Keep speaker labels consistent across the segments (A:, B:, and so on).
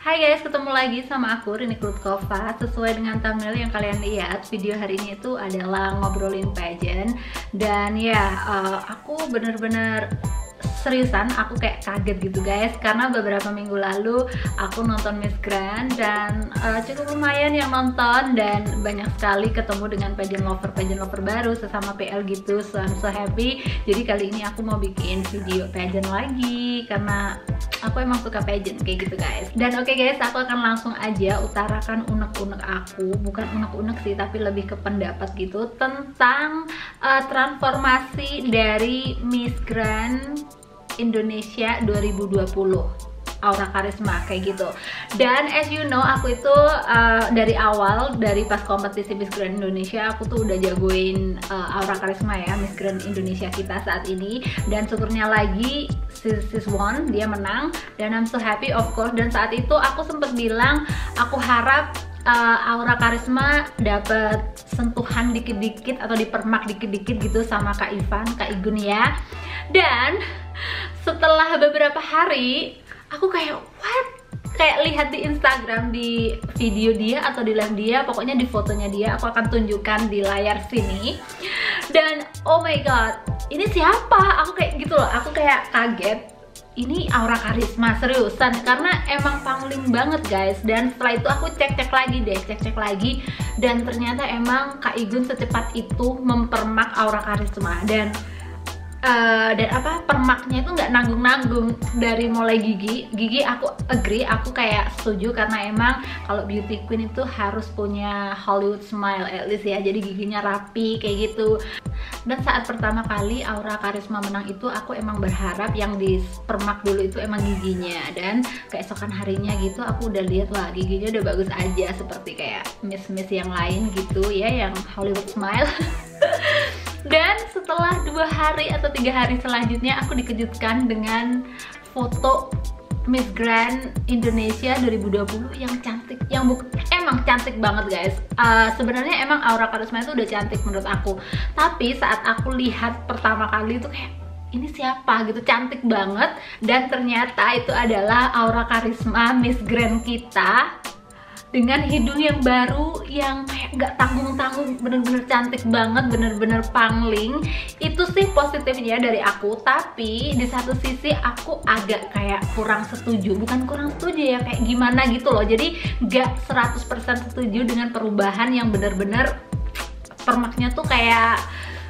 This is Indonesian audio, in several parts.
A: Hai guys, ketemu lagi sama aku Rini Krutkova. Sesuai dengan thumbnail yang kalian lihat, video hari ini itu adalah ngobrolin pageant. Dan ya, aku bener-bener seriusan, aku kayak kaget gitu guys, karena beberapa minggu lalu aku nonton Miss Grand dan cukup lumayan yang nonton, dan banyak sekali ketemu dengan pageant lover baru sesama PL gitu. So I'm so happy. Jadi kali ini aku mau bikin video pageant lagi karena aku emang suka pageant kayak gitu guys. Dan oke guys, aku akan langsung aja utarakan unek-unek aku, bukan unek-unek sih, tapi lebih ke pendapat gitu tentang transformasi dari Miss Grand Indonesia 2020, Aura Karisma kayak gitu. Dan as you know, aku itu dari awal, dari pas kompetisi Miss Grand Indonesia, aku tuh udah jagoin Aura Karisma ya, Miss Grand Indonesia kita saat ini. Dan syukurnya lagi sis won, dia menang, dan I'm so happy of course. Dan saat itu aku sempet bilang aku harap Aura Karisma dapat sentuhan dikit-dikit atau dipermak dikit-dikit gitu sama Kak Ivan, Kak Igun ya. Dan setelah beberapa hari aku kayak what? Kayak lihat di Instagram, di video dia atau di live dia, pokoknya di fotonya dia, aku akan tunjukkan di layar sini. Dan oh my god, ini siapa? Aku kayak gitu loh, aku kayak kaget. Ini Aura Karisma seriusan, karena emang pangling banget guys. Dan setelah itu aku cek-cek lagi deh, cek-cek lagi, dan ternyata emang Kak Igun secepat itu mempermak Aura Karisma. Dan permaknya itu nggak nanggung-nanggung. Dari mulai gigi aku agree, aku kayak setuju, karena emang kalau beauty queen itu harus punya Hollywood smile at least ya, jadi giginya rapi kayak gitu. Dan saat pertama kali Aura Karisma menang itu, aku emang berharap yang dipermak dulu itu emang giginya. Dan keesokan harinya gitu aku udah lihat, wah giginya udah bagus aja, seperti kayak miss-miss yang lain gitu ya, yang Hollywood smile. Dan setelah 2 hari atau 3 hari selanjutnya, aku dikejutkan dengan foto Miss Grand Indonesia 2020 yang cantik, yang emang cantik banget guys. Sebenarnya emang Aura Karisma itu udah cantik menurut aku, tapi saat aku lihat pertama kali itu kayak ini siapa gitu, cantik banget. Dan ternyata itu adalah Aura Karisma Miss Grand kita, dengan hidung yang baru yang kayak nggak tanggung-tanggung, bener-bener cantik banget, bener-bener pangling. Itu sih positifnya dari aku. Tapi di satu sisi aku agak kayak kurang setuju, bukan kurang setuju ya, kayak gimana gitu loh. Jadi nggak 100% setuju dengan perubahan yang bener-bener permaknya tuh kayak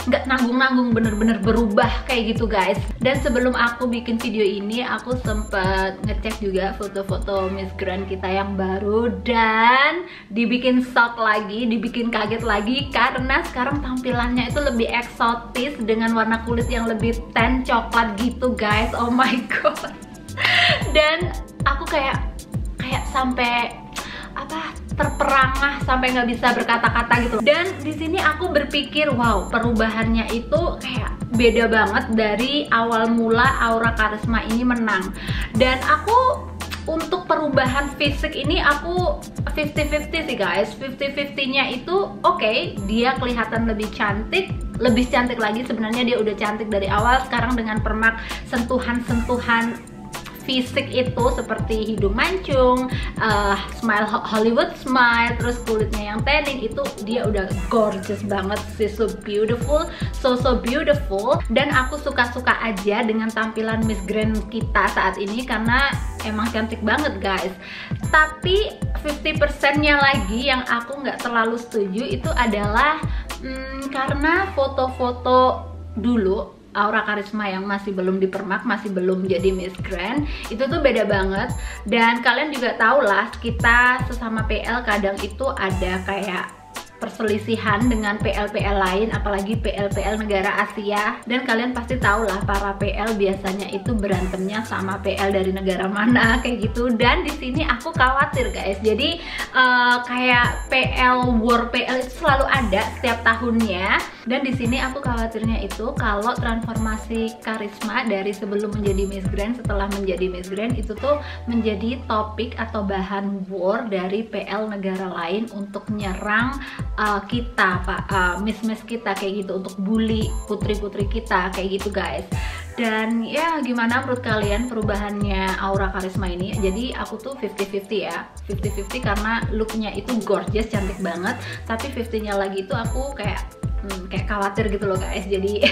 A: nggak nanggung-nanggung, bener-bener berubah kayak gitu guys. Dan sebelum aku bikin video ini, aku sempet ngecek juga foto-foto Miss Grand kita yang baru, dan dibikin shock lagi, dibikin kaget lagi, karena sekarang tampilannya itu lebih eksotis dengan warna kulit yang lebih tan coklat gitu guys. Oh my god. Dan aku kayak sampai terperangah, sampai nggak bisa berkata-kata gitu. Dan di sini aku berpikir, wow, perubahannya itu kayak beda banget dari awal mula Aura Karisma ini menang. Dan aku untuk perubahan fisik ini aku 50-50 sih guys. 50-50-nya itu oke, dia kelihatan lebih cantik lagi. Sebenarnya dia udah cantik dari awal, sekarang dengan permak sentuhan-sentuhan fisik itu seperti hidung mancung, smile Hollywood smile, terus kulitnya yang tanning, itu dia udah gorgeous banget sih, so beautiful, so beautiful. Dan aku suka-suka aja dengan tampilan Miss Grand kita saat ini, karena emang cantik banget guys. Tapi 50%-nya lagi yang aku nggak terlalu setuju itu adalah karena foto-foto dulu Aura Karisma yang masih belum dipermak, masih belum jadi Miss Grand, itu tuh beda banget. Dan kalian juga tahu lah, kita sesama PL kadang itu ada kayak perselisihan dengan PL-PL lain, apalagi PL-PL negara Asia. Dan kalian pasti tahu lah, para PL biasanya itu berantemnya sama PL dari negara mana kayak gitu. Dan di sini aku khawatir guys. Jadi kayak PL war PL itu selalu ada setiap tahunnya. Dan di sini aku khawatirnya itu kalau transformasi Karisma dari sebelum menjadi Miss Grand, setelah menjadi Miss Grand, itu tuh menjadi topik atau bahan war dari PL negara lain untuk nyerang kita, miss-miss kita kayak gitu, untuk bully putri-putri kita kayak gitu guys. Dan ya gimana menurut kalian perubahannya Aura Karisma ini? Jadi aku tuh 50-50 ya, 50-50 karena looknya itu gorgeous, cantik banget. Tapi 50-nya lagi itu aku kayak khawatir gitu loh guys, jadi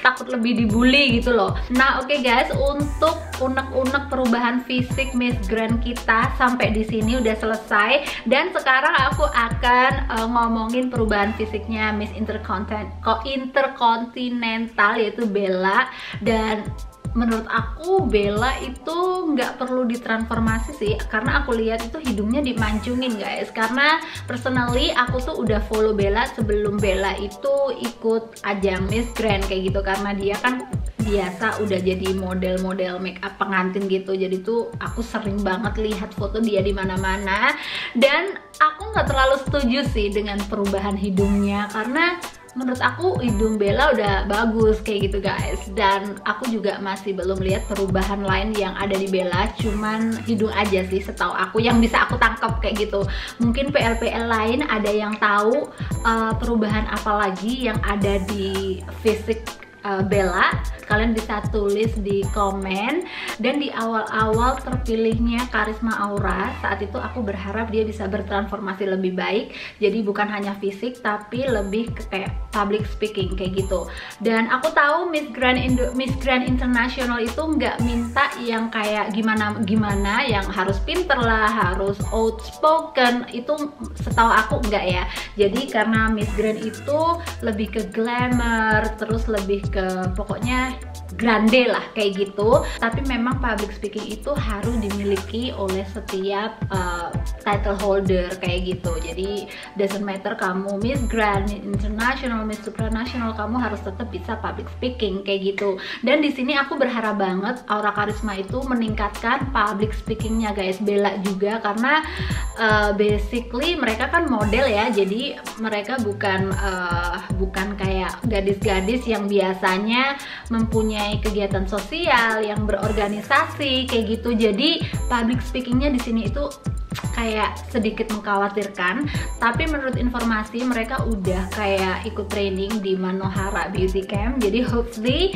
A: takut lebih dibully gitu loh. Nah oke guys, untuk unek-unek perubahan fisik Miss Grand kita sampai di sini udah selesai. Dan sekarang aku akan ngomongin perubahan fisiknya Miss Intercontinental yaitu Bella. Dan menurut aku Bella itu nggak perlu ditransformasi sih, karena aku lihat itu hidungnya dimancungin guys. Karena personally aku tuh udah follow Bella sebelum Bella itu ikut ajang Miss Grand kayak gitu, karena dia kan biasa udah jadi model-model make up pengantin gitu. Jadi tuh aku sering banget lihat foto dia di mana-mana. Dan aku nggak terlalu setuju sih dengan perubahan hidungnya, karena menurut aku hidung Bella udah bagus kayak gitu guys. Dan aku juga masih belum lihat perubahan lain yang ada di Bella, cuman hidung aja sih setahu aku yang bisa aku tangkap kayak gitu. Mungkin PL-PL lain ada yang tahu perubahan apa lagi yang ada di fisik Bella, kalian bisa tulis di komen. Dan di awal-awal terpilihnya Karisma Aura, saat itu aku berharap dia bisa bertransformasi lebih baik, jadi bukan hanya fisik tapi lebih ke kayak public speaking kayak gitu. Dan aku tahu Miss Grand International itu nggak minta yang kayak gimana yang harus pinter lah, harus outspoken, itu setahu aku enggak ya. Jadi karena Miss Grand itu lebih ke glamour, terus lebih ke pokoknya grande lah kayak gitu. Tapi memang public speaking itu harus dimiliki oleh setiap title holder kayak gitu. Jadi doesn't matter kamu Miss Grand International, Miss Supranational, kamu harus tetap bisa public speaking kayak gitu. Dan di sini aku berharap banget Aura Karisma itu meningkatkan public speakingnya guys. Bella juga, karena basically mereka kan model ya, jadi mereka bukan kayak gadis-gadis yang biasanya mempunyai kegiatan sosial, yang berorganisasi kayak gitu. Jadi public speakingnya di sini itu kayak sedikit mengkhawatirkan. Tapi menurut informasi mereka udah kayak ikut training di Manohara Beauty Camp. Jadi hopefully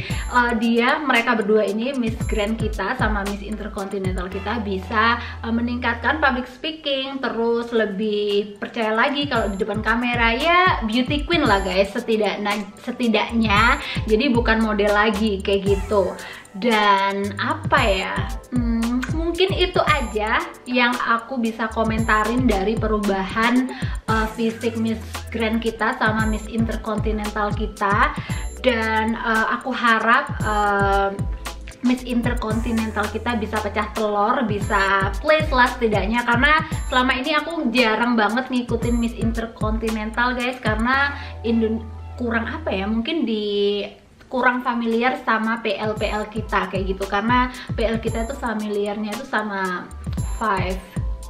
A: mereka berdua ini Miss Grand kita sama Miss Intercontinental kita bisa meningkatkan public speaking, terus lebih percaya lagi kalau di depan kamera. Ya beauty queen lah guys setidaknya. Jadi bukan model lagi kayak gitu. Dan apa ya, mungkin itu aja yang aku bisa komentarin dari perubahan fisik Miss Grand kita sama Miss Intercontinental kita. Dan aku harap Miss Intercontinental kita bisa pecah telur, bisa place lah setidaknya. Karena selama ini aku jarang banget ngikutin Miss Intercontinental guys, karena kurang apa ya, mungkin kurang familiar sama PL-PL kita kayak gitu. Karena PL kita itu familiarnya itu sama 5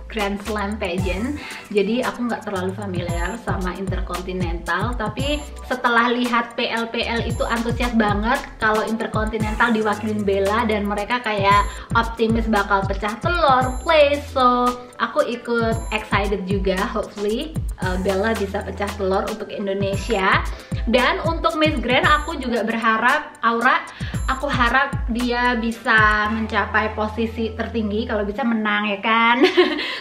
A: Grand Slam pageant, jadi aku nggak terlalu familiar sama Intercontinental. Tapi setelah lihat PL-PL itu antusias banget kalau Intercontinental diwakilin Bella, dan mereka kayak optimis bakal pecah telur, place. So aku ikut excited juga, hopefully Bella bisa pecah telur untuk Indonesia. Dan untuk Miss Grand aku juga berharap aku harap dia bisa mencapai posisi tertinggi, kalau bisa menang ya kan.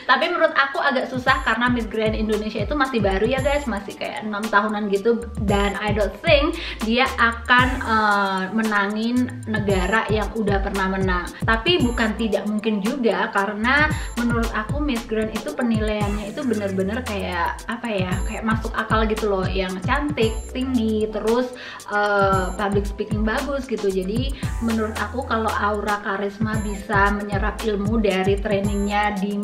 A: Tapi menurut aku agak susah karena Miss Grand Indonesia itu masih baru ya guys, masih kayak 6 tahunan gitu. Dan I don't think dia akan menangin negara yang udah pernah menang. Tapi bukan tidak mungkin juga, karena menurut aku Miss Grand itu penilaiannya itu bener-bener kayak apa ya, kayak masuk akal gitu loh, yang cantik, tinggi, terus public speaking bagus gitu. Jadi menurut aku kalau Aura Karisma bisa menyerap ilmu dari trainingnya di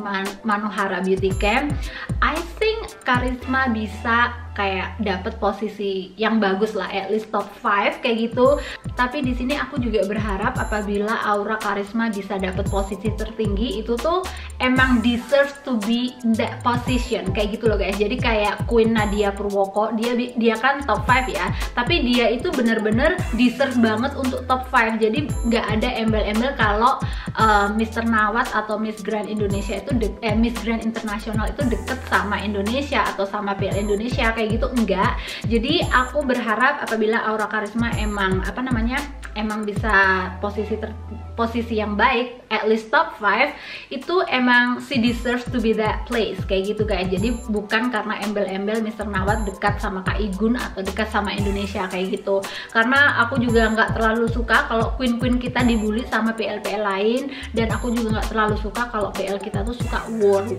A: Manohara Beauty Camp, I think Karisma bisa kayak dapat posisi yang bagus lah, at least top 5 kayak gitu. Tapi di sini aku juga berharap apabila Aura Karisma bisa dapat posisi tertinggi, itu tuh emang deserves to be in that position kayak gitu loh guys. Jadi kayak Queen Nadia Purwoko, dia kan top 5 ya, tapi dia itu bener-bener deserve banget untuk top 5. Jadi nggak ada embel-embel kalau Mr. Nawat atau Miss Grand Indonesia itu Miss Grand Internasional itu deket sama Indonesia atau sama PL Indonesia kayak gitu, enggak. Jadi aku berharap apabila Aura Karisma emang emang bisa posisi yang baik, at least top 5, itu emang she deserves to be that place kayak gitu guys. Jadi bukan karena embel-embel Mr. Nawat dekat sama Kak Igun atau dekat sama Indonesia kayak gitu, karena aku juga nggak terlalu suka kalau queen-queen kita dibully sama PL-PL lain, dan aku juga nggak terlalu suka kalau PL kita tuh suka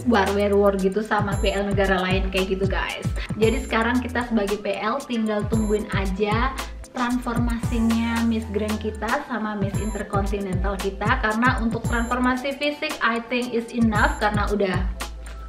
A: war gitu sama PL negara lain kayak gitu guys. Jadi sekarang kita sebagai PL tinggal tungguin aja transformasinya Miss Grand kita sama Miss Intercontinental kita, karena untuk transformasi fisik I think is enough karena udah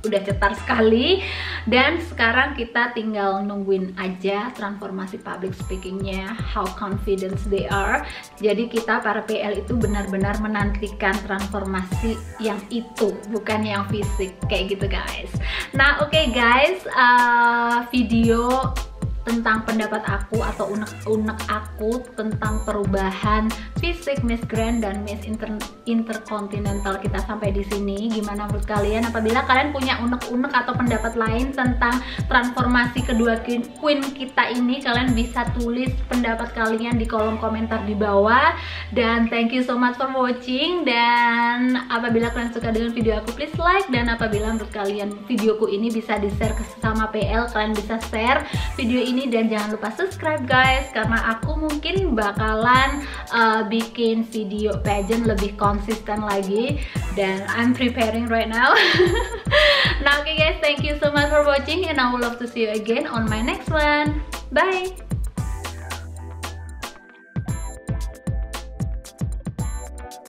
A: cetar sekali, dan sekarang kita tinggal nungguin aja transformasi public speakingnya, how confident they are. Jadi kita para PL itu benar-benar menantikan transformasi yang itu, bukan yang fisik kayak gitu guys. Nah oke guys, video tentang pendapat aku atau unek-unek aku tentang perubahan fisik Miss Grand dan Miss Intercontinental kita sampai di sini. Gimana menurut kalian? Apabila kalian punya unek-unek atau pendapat lain tentang transformasi kedua queen kita ini, kalian bisa tulis pendapat kalian di kolom komentar di bawah. Dan thank you so much for watching, dan apabila kalian suka dengan video aku, please like, dan apabila menurut kalian videoku ini bisa di-share ke sesama PL, kalian bisa share video ini. Dan jangan lupa subscribe guys, karena aku mungkin bakalan bikin video pageant lebih konsisten lagi, dan I'm preparing right now. Nah oke guys, thank you so much for watching, and I would love to see you again on my next one. Bye.